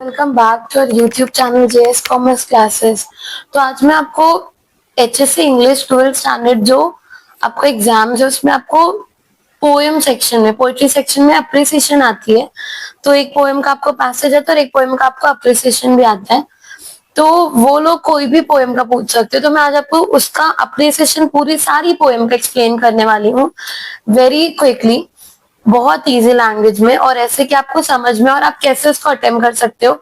Welcome back to our YouTube channel JS commerce classes. तो आज मैं आपको एचएससी इंग्लिश 12th स्टैंडर्ड जो आपको एग्जाम है उसमें आपको पोएम सेक्शन में पोइट्री सेक्शन में अप्रिसिएशन आती है। तो एक पोएम का आपको पैसेज आता है और एक पोएम का आपको अप्रिसिएशन भी आता है। तो वो लोग कोई भी पोएम का पूछ सकते हो। तो मैं आज आपको उसका अप्रिसिएशन पूरी सारी पोएम का एक्सप्लेन करने वाली हूँ वेरी क्विकली, बहुत इजी लैंग्वेज में और ऐसे कि आपको समझ में और आप कैसे उसको अटेम्प्ट कर सकते हो।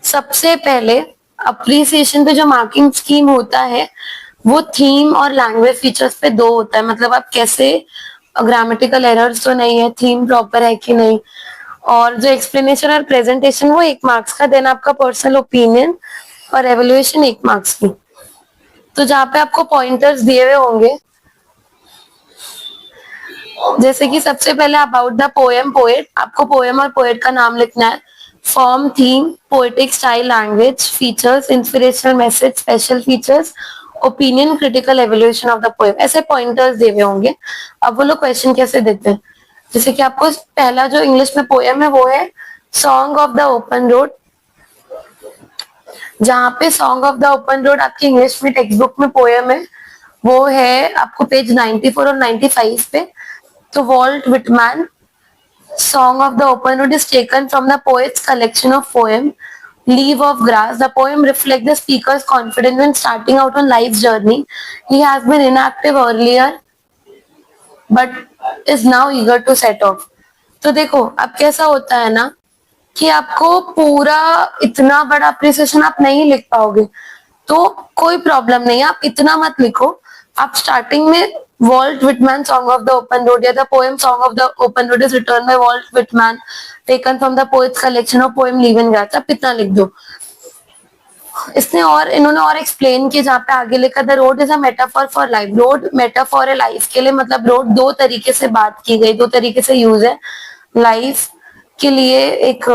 सबसे पहले अप्रिसिएशन पे जो मार्किंग स्कीम होता है वो थीम और लैंग्वेज फीचर्स पे दो होता है। मतलब आप कैसे, ग्रामेटिकल एरर्स तो नहीं है, थीम प्रॉपर है कि नहीं, और जो एक्सप्लेनेशन और प्रेजेंटेशन वो 1 मार्क्स का, देन आपका पर्सनल ओपिनियन और एवेल्युएशन 1 मार्क्स की। तो जहाँ पे आपको पॉइंटर्स दिए हुए होंगे, जैसे कि सबसे पहले अबाउट द पोएम पोएट, आपको पोएम और पोएट का नाम लिखना है। Form, theme, poetic style, language, features, inspirational message, special features, opinion, critical evolution of the poem, ऐसे पॉइंटर्स दिए हुए होंगे। अब वो लोग क्वेश्चन कैसे देते हैं, जैसे कि आपको पहला जो इंग्लिश में पोएम है वो है song of the open road. जहाँ पे song of the open road आपकी इंग्लिश में टेक्स्ट बुक में पोएम है वो है आपको पेज 94 और 95 पे। तो Walt Whitman, Song of the Open Road is taken from the poet's collection of poem Leaf of Grass. The poem reflects the speaker's confidence when starting out on life's journey. He has been inactive earlier but is now eager to set off. तो देखो अब कैसा होता है ना कि आपको पूरा इतना बड़ा अप्रिसिएशन आप नहीं लिख पाओगे, तो कोई प्रॉब्लम नहीं है, आप इतना मत लिखो। आप स्टार्टिंग में Walt Whitman song of the open road या the poem song of the open road is written by Walt Whitman taken from the poet's collection of poem leave in grass, आप इतना लिख दो। इन्होंने और एक्सप्लेन किया जहाँ पे आगे लिखा the road is a metaphor for life. Road metaphor है लाइफ के लिए, मतलब रोड दो तरीके से बात की गई, दो तरीके से यूज है। लाइफ के लिए एक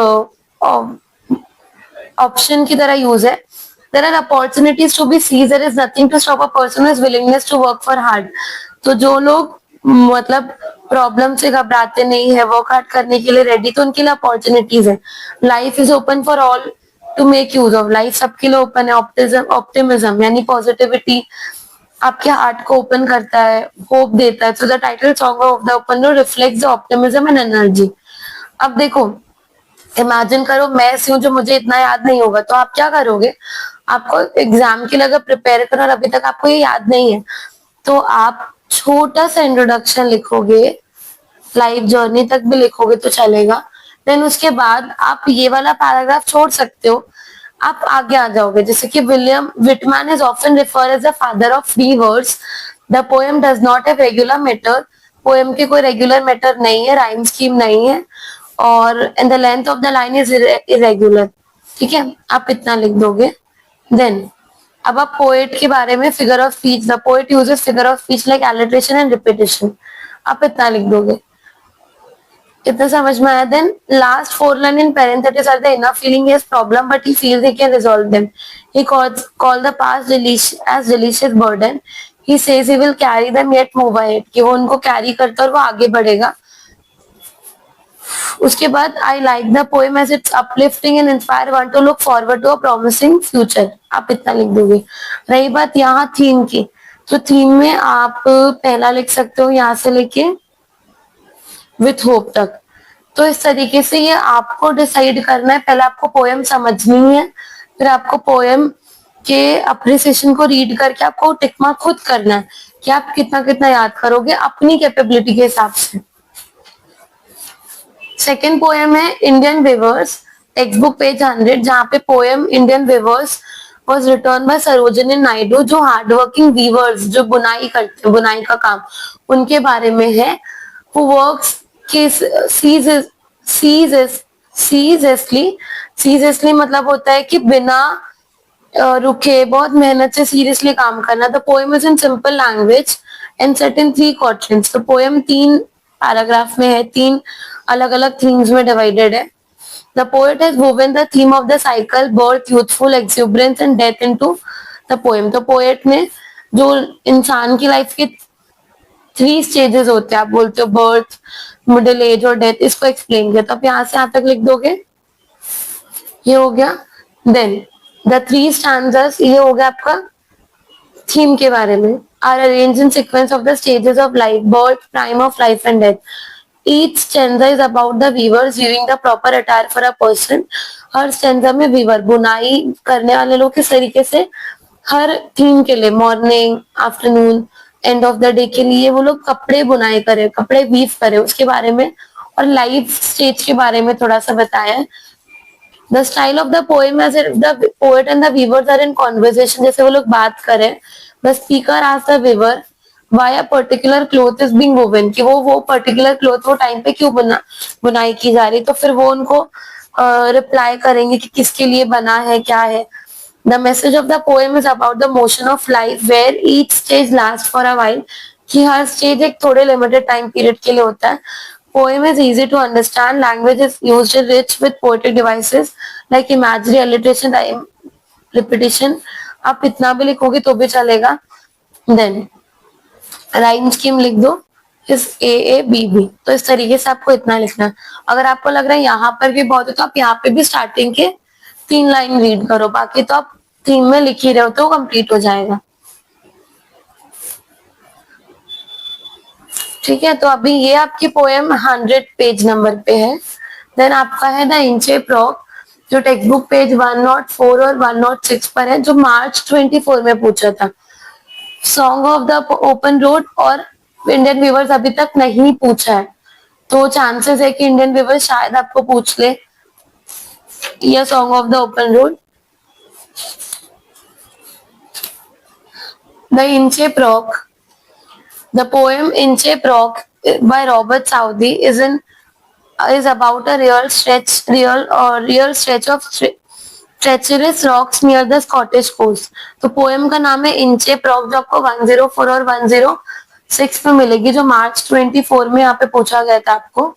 ऑप्शन की तरह यूज है। There are opportunities to be seized. There is nothing to stop a person who is willingness to work for hard. तो जो लोग मतलब प्रॉब्लम से घबराते नहीं है, वर्क हार्ड करने के लिए रेडी, तो उनके लिए अपॉर्चुनिटीज है। Life is open for all to make use of. Life सबके लिए ओपन है। ऑप्टिमिज्म यानी पॉजिटिविटी आपके हार्ट को ओपन करता है, होप देता है। So the title song of the open door reflects the optimism and energy. अब देखो, इमेजिन करो मैं ऐसी हूँ जो मुझे इतना याद नहीं होगा, तो आप क्या करोगे, आपको एग्जाम के लिए अगर प्रिपेयर करो और अभी तक आपको ये याद नहीं है, तो आप छोटा सा इंट्रोडक्शन लिखोगे, लाइफ जर्नी तक भी लिखोगे तो चलेगा। देन उसके बाद आप ये वाला पैराग्राफ छोड़ सकते हो, आप आगे आ जाओगे। जैसे कि William Whitman is often refer as the father of free words. The poem does not have regular matter. Poem के कोई रेगुलर मैटर नहीं है, राइम स्कीम नहीं है, और in the length of the line is irregular. ठीक है, आप इतना लिख दोगे। देन अब आप पोएट के बारे में, figure of speech, the poet uses figure of speech like alliteration and repetition, आप इतना लिख दोगे। इतना समझ में आया। Then last 4 line in parentheses are the enough feeling he has problem but he feels he can resolve them. He call the past as delicious burden. He says he will carry them yet move ahead, कि वो उनको carry करता और वो आगे बढ़ेगा। उसके बाद I like the poem as it's uplifting and inspire one to look forward to a promising future, आप इतना लिख दोगे। रही बात यहाँ थीम की, तो थीम में आप पहला लिख सकते हो यहाँ से लेके विथ होप तक। तो इस तरीके से ये आपको डिसाइड करना है, पहले आपको पोएम समझनी है, फिर आपको पोएम के अप्रिसिएशन को रीड करके आपको टिक मार्क खुद करना है कि आप कितना कितना याद करोगे अपनी कैपेबिलिटी के हिसाब से। सेकेंड पोएम है Indian weavers, text book page 100, जहाँ पे poem Indian weavers was written by Sarojini Naidu, जो हार्डवर्किंग वीवर्स, जो बुनाई करते हैं, बुनाई का काम, उनके बारे में है। हु वर्क्स सीरियसली मतलब होता है कि बिना रुके बहुत मेहनत से सीरियसली काम करना। The poem is in simple language and set in 3 quadrants. तो पोएम 3 पैराग्राफ में है, 3 अलग अलग थीम्स में डिवाइडेड है। The poet has woven the theme of the cycle birth, youthful exuberance and death into the poem. तो poet ने जो इंसान की लाइफ के 3 स्टेजेस होते हैं, आप बोलते हो बर्थ, मिडिल एज और डेथ, इसको एक्सप्लेन किया। तो आप यहाँ से यहाँ तक लिख दोगे। ये हो गया। देन द थ्री स्टैंजर्स, ये हो गया आपका थीम के बारे में। Are arrange in sequence of the stages of life, birth, prime of life and death. Each stanza is about the weaver viewing the proper attire for a person. Her stanza में Weaver, बुनाई करने वाले लोग किस तरीके से हर theme के लिए, morning, afternoon, end of the day के लिए वो लोग कपड़े बुनाई करे, कपड़े वीव करे, उसके बारे में और लाइफ स्टेज के बारे में थोड़ा सा बताया है। The style of the poem as the poet and the weavers are in conversation, जैसे वो लोग बात करें। The speaker asks the weaver why a particular cloth is being woven, कि वो पर्टिकुलर क्लॉथ वो टाइम पे क्यों बुनाई की जा रही, तो फिर वो उनको रिप्लाई करेंगे कि किसके लिए बना है, क्या है। The message of the poem is about the motion of life where each stage last for a while, कि हर स्टेज एक थोड़े लिमिटेड टाइम पीरियड के लिए होता है। Poem is easy to understand. Language is used rich with poetic devices like imagery, alliteration, rhyme, repetition. आप इतना भी लिखोगे तो भी चलेगा। Then राइम स्कीम लिख दो इस ए ए बी बी, तो इस तरीके से आपको इतना लिखना है। अगर आपको लग रहा है यहाँ पर भी बहुत है तो आप यहाँ पे भी स्टार्टिंग के 3 लाइन रीड करो, बाकी तो आप थीम में लिख ही रहे हो तो कंप्लीट हो जाएगा। ठीक है, तो अभी ये आपकी पोएम 100 पेज नंबर पे है। देन आपका है द इंचे प्रॉक, जो टेक्स्ट बुक पेज 104 और 106 पर है, जो मार्च 24 में पूछा था। Song of the open road और इंडियन व्यूवर्स अभी तक नहीं पूछा है, तो चांसेस है कि इंडियन व्यूवर्स शायद आपको पूछ ले ये song of the open road. The Inchcape Rock, the poem Inchcape Rock by Robert Southey is about a real stretch of treacherous rocks near the Scottish coast। तो पोएम का नाम है इंचे प्रॉक, जो आपको 104 और 106 में मिलेगी, जो मार्च 24 में यहाँ पे पूछा गया था आपको।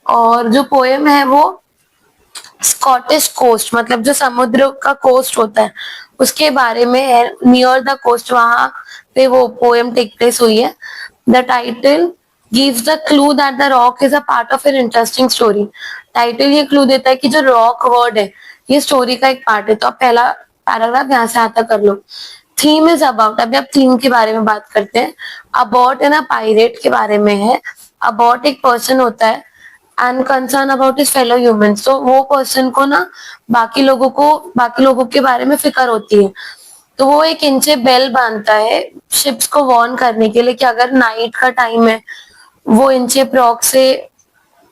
और जो पोएम है वो स्कॉटिश कोस्ट, मतलब जो समुद्र का कोस्ट होता है उसके बारे में है, नियर द कोस्ट, वहां पे वो पोएम टेक प्लेस हुई है। The title gives the clue that the rock is a part of an interesting story। Title ये क्लू देता है कि जो रॉक वर्ड है ये स्टोरी का एक पार्ट है, तो आप पहला पैराग्राफ यहाँ से आता कर लो। थीम इज अबाउट, अभी आप थीम के बारे में बात करते हैं। अबाउट एन अ पायरेट के बारे में है। अबाउट एक पर्सन होता है and concern about his fellow humans, तो वो पर्सन को ना बाकी लोगों के बारे में फिक्र होती है, तो वो एक इंचे बेल बांधता है शिप्स को वार्न करने के लिए कि अगर नाइट का टाइम है, वो इंचे प्रॉक से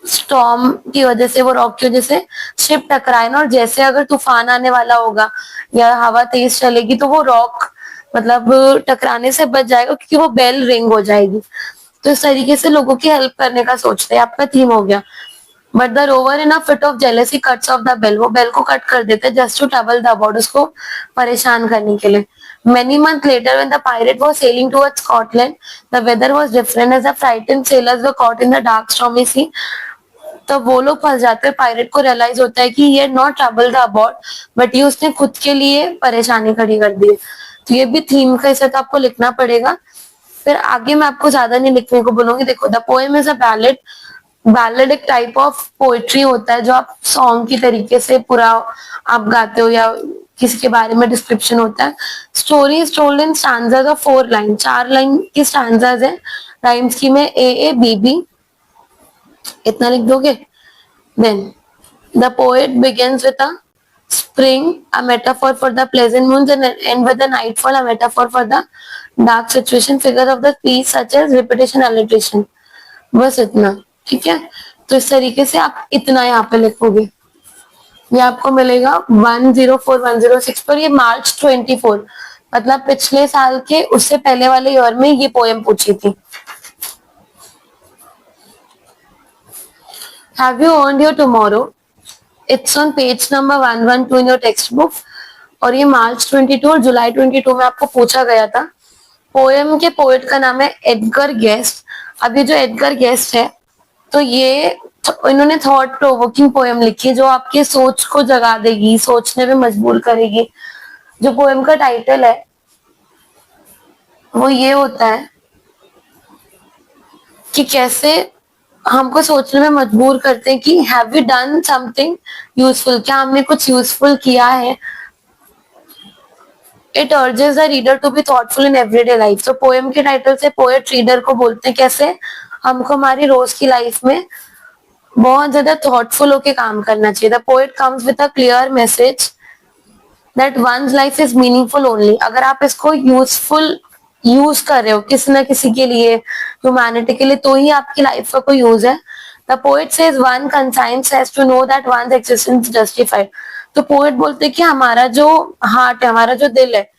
स्टॉर्म की वजह से, वो रॉक की वजह से शिप टकराए ना, और जैसे अगर तूफान आने वाला होगा या हवा तेज चलेगी तो वो रॉक मतलब टकराने से बच जाएगा, क्योंकि वो बेल रिंग हो जाएगी। तो इस तरीके से लोगों की हेल्प करने का सोचते हैं। आपका थीम हो गया। But the rover in a fit of jealousy cuts off the bell, वो बेल को कट कर देते हैं just to trouble the about, उसको परेशान करने के लिए। Many months later, when the pirate was sailing towards Scotland, the weather was different as the frightened sailors were caught in the dark stormy sea। तो वो लोग फंस जाते हैं, पायरेट को रियलाइज होता है कि ये not trouble the about, but ये उसने खुद के लिए परेशानी खड़ी कर दी। तो ये भी थीम का हिस्सा, तो आपको लिखना पड़ेगा। फिर आगे मैं आपको ज्यादा नहीं लिखने को बोलूंगी। देखो, the poem is a ballad. Ballad एक टाइप ऑफ पोएट्री होता है जो आप सॉन्ग की तरीके से पूरा आप गाते हो, या किसी के बारे में डिस्क्रिप्शन होता है। Story is told in stanzas of 4 line, 4 line की स्टैंजास है। राइम स्कीम है ए ए बी बी, इतना लिख दोगे। Then the poet begins with a spring, a metaphor for the pleasant moons, and end with the nightfall, a metaphor for the dark situation, figures of the speech such as repetition, alliteration। बस इतना, ठीक है। तो इस तरीके से आप इतना यहाँ पे लिखोगे। ये आपको मिलेगा 104 106 पर। ये मार्च 24, मतलब पिछले साल के उससे पहले वाले ईयर में ये पोएम पूछी थी। Have you earned your tomorrow, it's on page number 112 in your text book. और ये मार्च 22 और जुलाई 22 में आपको पूछा गया था। पोएम के पोएट का नाम है एडगर गेस्ट। अब ये जो एडगर गेस्ट है, तो ये इन्होंने थॉट प्रोवोकिंग पोएम लिखी जो आपके सोच को जगा देगी, सोचने में मजबूर करेगी। जो पोएम का टाइटल है वो ये होता है कि कैसे हमको सोचने में मजबूर करते हैं कि have we done something useful, क्या हमने कुछ यूजफुल किया है। It urges the reader to be thoughtful in everyday life. तो पोएम के टाइटल से पोएट रीडर को बोलते हैं कैसे हमको हमारी रोज की लाइफ में बहुत ज्यादा थॉटफुल होके काम करना चाहिए। The poet comes with a clear message that one's life is meaningful only. अगर आप इसको यूजफुल यूज कर रहे हो किसी ना किसी के लिए, ह्यूमैनिटी के लिए, तो ही आपकी लाइफ का कोई यूज है। The poet says one conscience has to know that once existence justified. तो पोएट बोलते हैं कि हमारा जो हार्ट है, हमारा जो दिल है,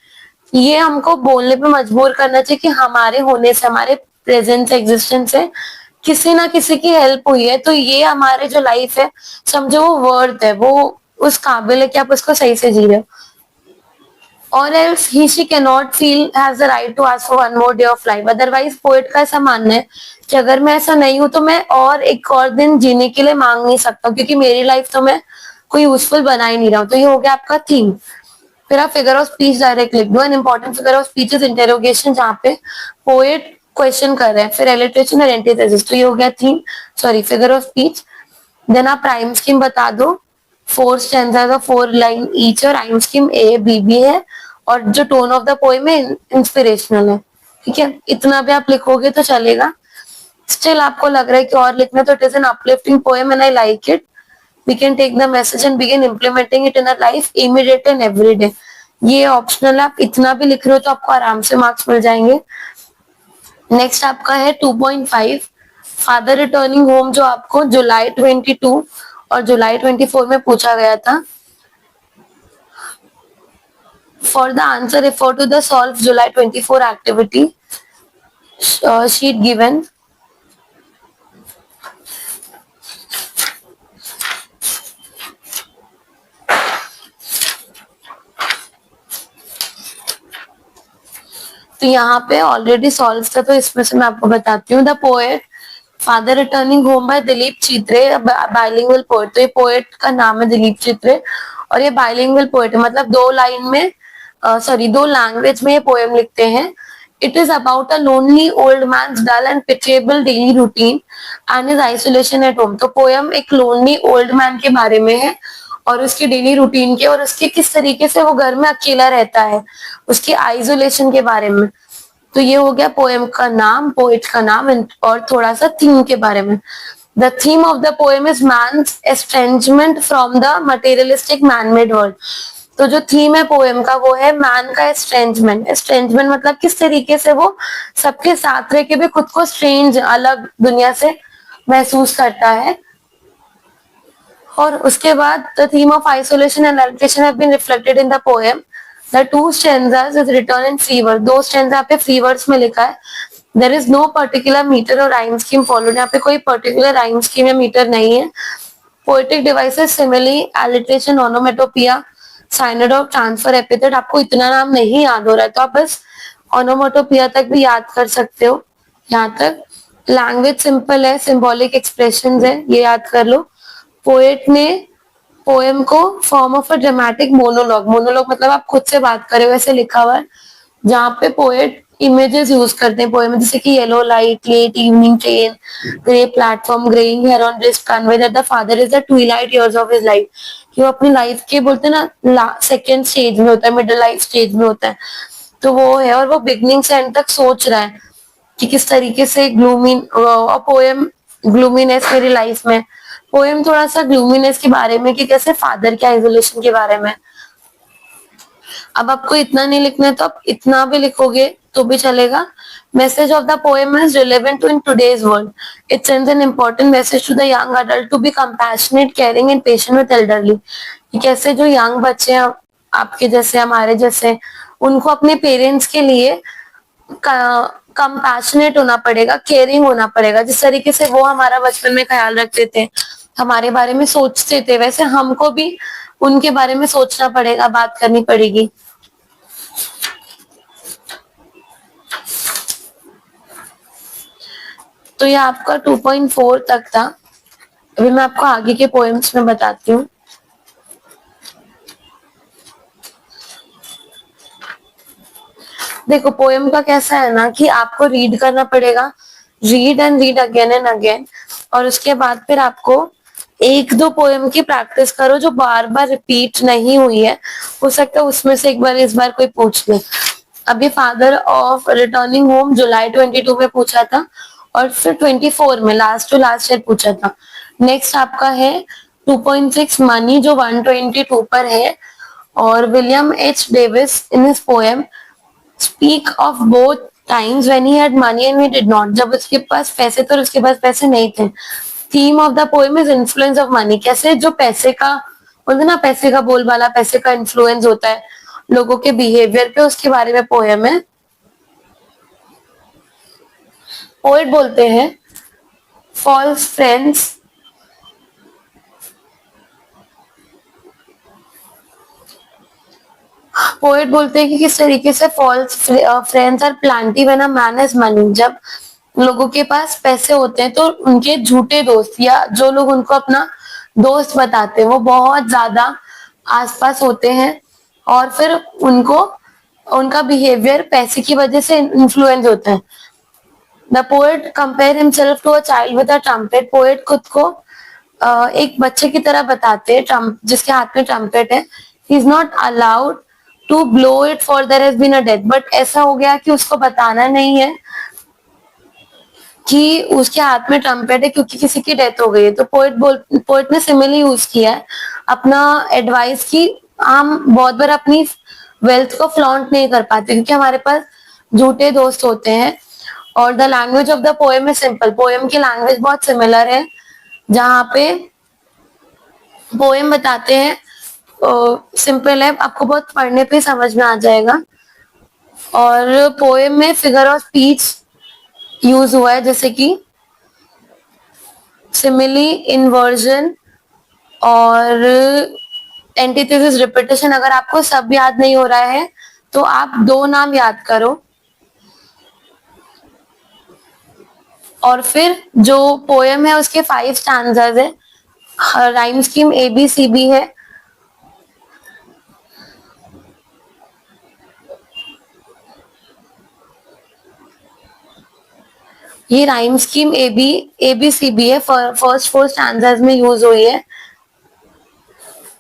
ये हमको बोलने पे मजबूर करना चाहिए कि हमारे होने से, हमारे प्रेजेंस एग्जिस्टेंस से किसी ना किसी की हेल्प हुई है, तो ये हमारे जो लाइफ है समझो वो वर्थ है, वो उस काबिल है कि आप उसको सही से जी रहे हो। or else he she cannot feel has the right to ask for one more day of life। Otherwise poet का ऐसा मानना है कि अगर मैं ऐसा नहीं हूं तो मैं और एक और दिन जीने के लिए मांग नहीं सकता, क्योंकि मेरी लाइफ तो मैं कोई यूजफुल बना ही नहीं रहा हूं। तो ये हो गया आपका थीम। फिर आप फिगर ऑफ स्पीच डायरेक्ट लिख दो। An important figure of speech is interrogation, जहाँ पे पोएट क्वेश्चन कर रहे हैं। फिर एलिट्रेशन और एंटीथेसिस। तो ये हो गया theme, sorry figure of speech. Then आप राइम स्कीम बता दो। 4 स्टैंजास और 4 लाइन ईच, और rhyme scheme A B B है, और जो टोन ऑफ द पोएम है इंस्पिरेशनल है। ठीक है, इतना भी आप लिखोगे तो चलेगा। स्टिल आपको लग रहा है कि और लिखना, तो it is an uplifting poem and I like it. We can take the message and begin implementing it in a life immediate and everyday. ये ऑप्शनल है, आप इतना भी लिख रहे हो तो आपको आराम से मार्क्स मिल जाएंगे। नेक्स्ट आपका है 2.5 फादर रिटर्निंग होम, जो आपको जुलाई 22 और जुलाई 24 में पूछा गया था। For the answer, refer to the solve July 24 activity sheet given. तो यहाँ पे ऑलरेडी सॉल्व था, तो इसमें से मैं आपको बताती हूँ। The poet father returning home by Dilip Chitre, bilingual poet. तो ये पोएट का नाम है दिलीप चित्रे, और ये बाइलिंगुअल पोएट है, मतलब 2 लाइन में, सॉरी 2 लैंग्वेज में ये पोएम लिखते हैं। It is about a lonely old man's dull and pitiable daily routine and his isolation at home। तो पोएम एक लोनली ओल्ड मैन के बारे में है, और उसकी डेली रूटीन के, और उसके किस तरीके से वो घर में अकेला रहता है, उसके आइसोलेशन के बारे में। तो ये हो गया पोएम का नाम, पोएट का नाम, और थोड़ा सा थीम के बारे में। The theme of the poem is man's estrangement from the materialistic man made world. तो जो थीम है पोएम का वो है मैन का एस्ट्रेंजमेंट। एस्ट्रेंजमेंट मतलब किस तरीके से वो सबके साथ रह के भी खुद को स्ट्रेंज, अलग दुनिया से महसूस करता है। और उसके बाद the theme of isolation and alienation have been reflected in the poem. The 2 stanzas is written in free verse. 2 stanza पे फ्री वर्स में लिखा है। There is no particular meter और राइम स्कीम फॉलोड। यहाँ पे कोई पर्टिकुलर राइम स्कीम या meter नहीं है। Poetic devices simile, alliteration, onomatopoeia, signed of transfer, epithet. आपको इतना नाम नहीं याद हो रहा है तो आप बस ओनोमेटोपिया तक भी याद कर सकते हो। यहाँ तक लैंग्वेज सिंपल है, सिंबॉलिक एक्सप्रेशंस है, ये याद कर लो। पोएट ने पोएम को form of a dramatic monologue, monologue मतलब आप खुद से बात करे वैसे लिखा हुआ है, जहाँ पे पोएट इमेजेस यूज करते हैं पोएम में, जैसे कि yellow light, late evening train, grey platform, greying hair on wrist, convey that the father is the twilight years of his life. कि वो अपनी लाइफ के बोलते हैं ना सेकेंड स्टेज में होता है, मिडिल लाइफ स्टेज में होता है, तो वो है। और वो बिगनिंग से एंड तक सोच रहा है कि किस तरीके से ग्लूमी पोएम ग्लूमीनेस मेरी लाइफ में। पोएम थोड़ा सा ग्लूमीनेस के बारे में कि कैसे फादर के आइसोलेशन के बारे में। अब आपको इतना नहीं लिखना है तो आप इतना भी लिखोगे तो भी चलेगा। Message of the poem is relevant to in today's world. It sends an important message to the young adult to be compassionate, caring and patient with elderly. कैसे जो यंग बच्चे हैं आपके जैसे, हमारे जैसे, उनको अपने पेरेंट्स के लिए कंपैशनेट होना पड़ेगा, केयरिंग होना पड़ेगा। जिस तरीके से वो हमारा बचपन में ख्याल रखते थे, हमारे बारे में सोचते थे, वैसे हमको भी उनके बारे में सोचना पड़ेगा, बात करनी पड़ेगी। तो ये आपका 2.4 तक था। अभी मैं आपको आगे के पोएम्स में बताती हूँ। देखो पोएम का कैसा है ना कि आपको रीड करना पड़ेगा, read and read again and again, और उसके बाद फिर आपको एक दो पोएम की प्रैक्टिस करो जो बार बार रिपीट नहीं हुई है, हो सकता है उसमें से एक बार इस बार कोई पूछ ले। अभी फादर ऑफ रिटर्निंग होम जुलाई 22 में पूछा था और फिर 24 में लास्ट टू लास्ट ईयर पूछा था। नेक्स्ट आपका है 2.6 मनी जो 122 पर है, और William H Davis in his poem speak of both times when he had money and he did not, जब उसके पास पैसे थे और उसके पास पैसे नहीं थे। Theme of the poem is influence of money, कैसे जो पैसे का बोलते ना, पैसे का बोलबाला, पैसे का इन्फ्लुएंस होता है लोगों के बिहेवियर पे, उसके बारे में पोएम है। पोएट बोलते हैं फॉल्स फ्रेंड्स पोएट बोलते हैं कि किस तरीके से false friends are plenty when a man has money, जब लोगों के पास पैसे होते हैं तो उनके झूठे दोस्त या जो लोग उनको अपना दोस्त बताते हैं वो बहुत ज्यादा आसपास होते हैं, और फिर उनको उनका बिहेवियर पैसे की वजह से इन्फ्लुएंस होता है। The poet compare himself to a child with a trumpet, poet खुद को एक बच्चे की तरह बताते हैं ट्रम्प जिसके हाथ में ट्रम्पेट है। He is not allowed to blow it for there has been a death, but ऐसा हो गया कि उसको बताना नहीं है कि उसके हाथ में ट्रम्पेट है क्योंकि किसी की डेथ हो गई है। तो पोएट ने सिमिली यूज किया है अपना एडवाइस की, हम बहुत बार अपनी वेल्थ को फ्लॉन्ट नहीं कर पाते क्योंकि हमारे पास झूठे दोस्त होते हैं। और the language of the poem is simple, poem की लैंग्वेज बहुत सिमिलर है, जहाँ पे पोएम बताते हैं सिंपल है, आपको बहुत पढ़ने पे समझ में आ जाएगा। और पोएम में फिगर ऑफ स्पीच यूज हुआ है जैसे कि सिमिली, इन्वर्जन और एंटीथेसिस, रिपीटेशन। अगर आपको सब याद नहीं हो रहा है तो आप दो नाम याद करो, और फिर जो पोएम है उसके 5 स्टैंजास है, राइम स्कीम ABCB है। ये राइम स्कीम ABCB है, फर्स्ट 4 स्टैंजास में यूज हुई है,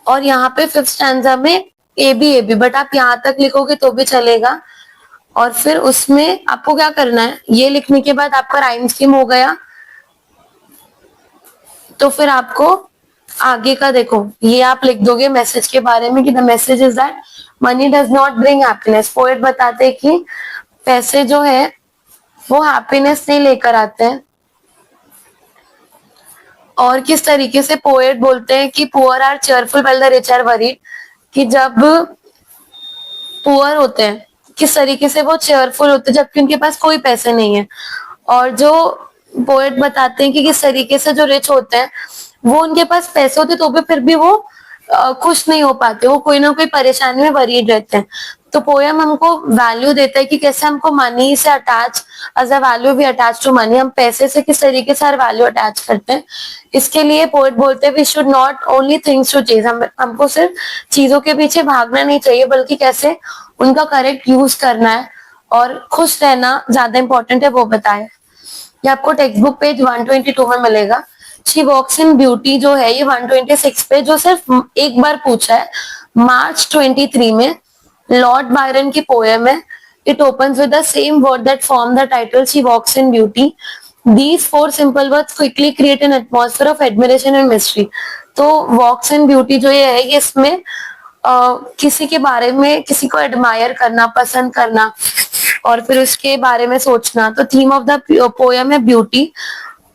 और यहाँ पे 5th स्टैंजा में AB, बट आप यहाँ तक लिखोगे तो भी चलेगा। और फिर उसमें आपको क्या करना है, ये लिखने के बाद आपका राइम स्कीम हो गया, तो फिर आपको आगे का देखो, ये आप लिख दोगे मैसेज के बारे में कि the message is that money does not bring happiness. Poet बताते हैं कि पैसे जो है वो हैप्पीनेस नहीं लेकर आते हैं। और किस तरीके से पोएट बोलते हैं कि poor are cheerful while the rich are worried, कि जब पुअर होते हैं किस तरीके से वो चेयरफुल होते हैं जबकि उनके पास कोई पैसे नहीं है। और जो पोएट बताते हैं कि किस तरीके से जो रिच होते हैं वो उनके पास पैसे होते तो भी फिर भी वो खुश नहीं हो पाते, वो कोई ना कोई परेशानी में वरीड रहते हैं। तो पोएम हमको वैल्यू देता है कि कैसे हमको मनी से अटैच, एज अ वैल्यू भी अटैच टू मनी, हम पैसे से किस तरीके से हर वैल्यू अटैच करते हैं। इसके लिए पोएट बोलते हैं we should not only things to chase, हमको सिर्फ चीजों के पीछे भागना नहीं चाहिए बल्कि कैसे उनका करेक्ट यूज करना है और खुश रहना ज्यादा इंपॉर्टेंट है वो बताए। ये आपको टेक्स्ट बुक पेज 122 में मिलेगा। शी वॉक्स इन ब्यूटी जो है ये 126 पे, जो सिर्फ एक बार पूछा है मार्च 23 में, लॉर्ड बायरन की पोएम है। It opens with the same word that form the title she walks in beauty. These 4 simple words quickly create an atmosphere of admiration and mystery. तो वॉक्स इन ब्यूटी जो ये है ये इसमें किसी के बारे में, किसी को एडमायर करना, पसंद करना और फिर उसके बारे में सोचना। तो थीम ऑफ द पोएम है ब्यूटी,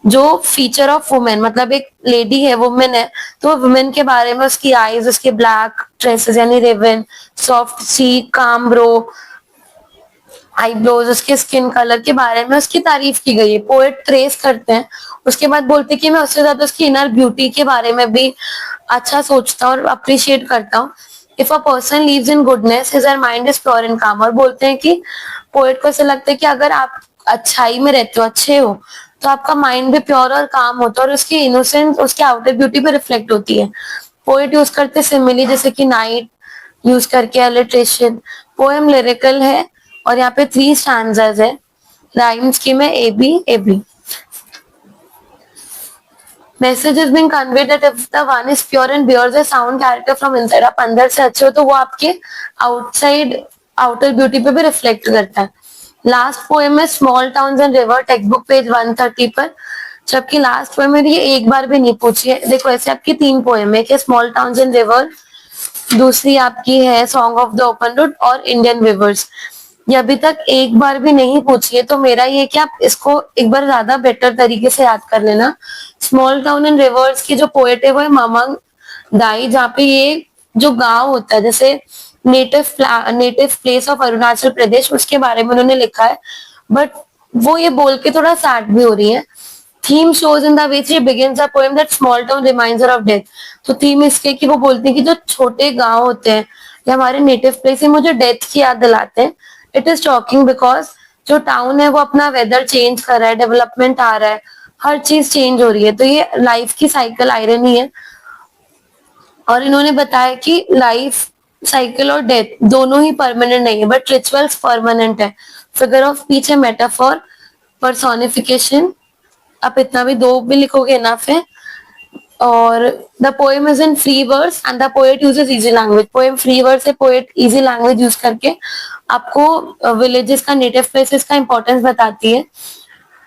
जो फीचर ऑफ वुमेन, मतलब एक लेडी है, वुमेन है, तो वुमेन के बारे में उसकी आईज, उसके ब्लैक ड्रेसेस यानी रेवन, सॉफ्ट सी काम ब्रो, आईब्रोज, उसके स्किन कलर के बारे में उसकी तारीफ की गई है। पोएट ट्रेस करते हैं, उसके बाद बोलते हैं कि मैं उससे ज्यादा उसकी इनर ब्यूटी के बारे में भी अच्छा सोचता हूँ और अप्रिशिएट करता हूँ। If a person lives in goodness his mind is pure and calm, और बोलते हैं कि पोएट को ऐसा लगता है कि अगर आप अच्छाई में रहते हो, अच्छे हो, तो आपका माइंड भी प्योर और काम होता है और उसकी इनोसेंस उसकी आउटर ब्यूटी पे रिफ्लेक्ट होती है। पोएट यूज करते सिमिली जैसे कि नाइट यूज करके, अलिट्रेशन। पोएम लिरिकल है और यहाँ पे 3 स्टैंजास है, राइम स्कीम है AB AB। Message is being conveyed that if the one is pure and bears a sound character from inside, आप अंदर से अच्छे हो तो वो आपके आउटसाइड आउटर ब्यूटी पे भी रिफ्लेक्ट करता है। लास्ट पोएम है small towns and river, text book page 130 पर। जबकि लास्ट पोएम है ये एक बार भी नहीं पूछी है। देखो ऐसे आपकी 3 पोएम है कि स्मॉल टाउन्स एंड रिवर, दूसरी आपकी है song of the open road और इंडियन रिवर्स। ये अभी तक एक बार भी नहीं पूछी है, तो मेरा ये कि आप इसको एक बार ज्यादा बेटर तरीके से याद कर लेना। स्मॉल टाउन एंड रिवर्स की जो पोएट है वो है मामंग दाई, जहाँ पे ये जो गांव होता है जैसे native place of Arunachal Pradesh, उसके बारे में उन्होंने लिखा है। बट वो ये बोल के थोड़ा सैड भी हो रही है। Theme shows in the way she begins a poem that small town reminds her of death। तो थीम इसके कि वो बोलती है कि जो छोटे गांव होते हैं या हमारे नेटिव प्लेस है मुझे डेथ की याद दिलाते हैं। इट इज शॉकिंग बिकॉज जो टाउन है वो अपना वेदर चेंज कर रहा है, डेवलपमेंट आ रहा है, हर चीज चेंज हो रही है, तो ये लाइफ की साइकिल आयरनी है। और इन्होंने बताया कि लाइफ साइकिल और डेथ दोनों ही परमानेंट नहीं है, बट रिचुअल्स परमानेंट है। फिगर ऑफ स्पीच है मेटाफॉर, पर्सोनिफिकेशन, आप इतना भी दो भी लिखोगे इनफ है। और the poem is in free verse and the poet uses easy language. Poem free verse है, पोएट इजी लैंग्वेज यूज करके आपको विलेजेस का, नेटिव प्लेसेस का इंपॉर्टेंस बताती है।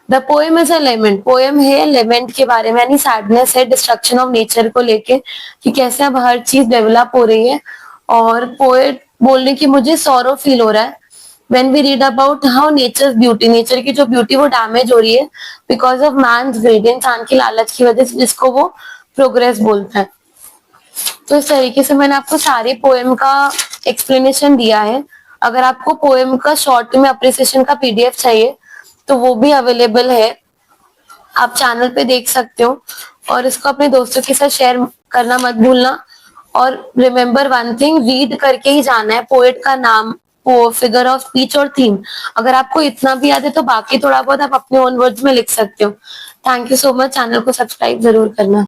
The poem is a lament, poem है लेमेंट के बारे में, यानी सैडनेस है, डिस्ट्रक्शन ऑफ नेचर को लेके कि कैसे अब हर चीज डेवलप हो रही है। और पोएट बोलने की मुझे सॉरो फील हो रहा है when we read about how nature's beauty, nature की जो ब्यूटी वो डैमेज हो रही है बिकॉज ऑफ मैन्स ग्रीड, इंसान की लालच की वजह से, जिसको वो प्रोग्रेस बोलता है। तो इस तरीके से मैंने आपको सारी पोएम का एक्सप्लेनेशन दिया है। अगर आपको पोएम का शॉर्ट में अप्रिसिएशन का पीडीएफ चाहिए तो वो भी अवेलेबल है, आप चैनल पे देख सकते हो। और इसको अपने दोस्तों के साथ शेयर करना मत भूलना। और रिमेम्बर वन थिंग, रीड करके ही जाना है पोएट का नाम, फिगर ऑफ स्पीच और थीम। अगर आपको इतना भी याद है तो बाकी थोड़ा बहुत आप अपने ओन वर्ड्स में लिख सकते हो। Thank you so much, channel को सब्सक्राइब जरूर करना।